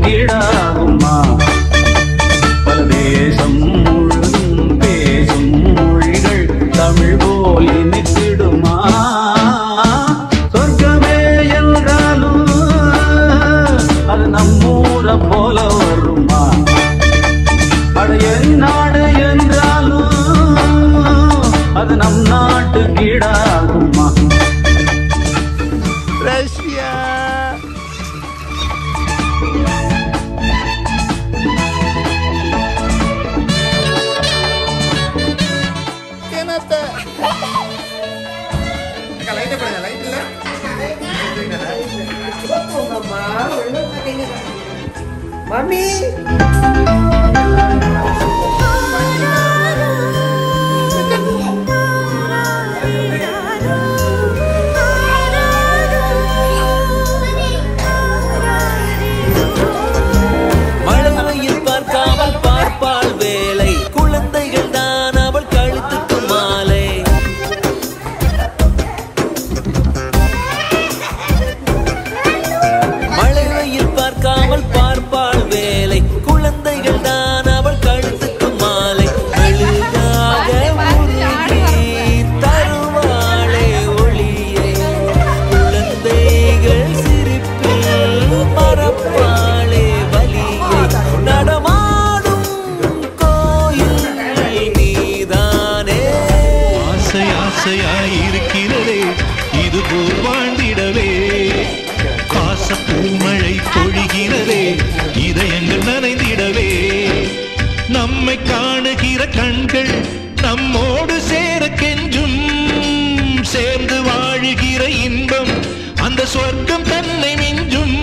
கீழாகுமா பல தேசம் முழுதும் பேசும் மொழிகள் தமிழ் போல் இனித்திடுமா சொர்க்கமே என்றாலும் அது நம்மூர போல வருமா அட என் நாடு என்றாலும் அது நம் நாட்டு கீழாகுமா ரஷ்யா Mami. மழலையில் பார்க்காமல் பார்ப்பாள் வேலை குழந்தைகள் தான் அவள் கழுத்துக்கு மாலை மழலையில் பார்க்காமல் பார்ப்பாள் வேலை குழந்தைகள் தான் அவள் கழுத்துக்கு மாலை மெழுகாக உருகி தருவாளே ஒளியை குழந்தைகள் சிரிப்பில் மறப்பாளே வலியை நடமாடும் கோயில் நீதானே ஆசை ஆசையாயிருக்கிறதே இது போல் வாழ்ந்திடவே காச பூமழை பொழிகிறதே இதயங்கள் நனைந்திடவே நம்மை காணுகிற கண்கள் நம்மோடு சேர கெஞ்சும் சேர்ந்து வாழுகிற இன்பம் அந்த சொர்க்கம் தன்னை மிஞ்சும்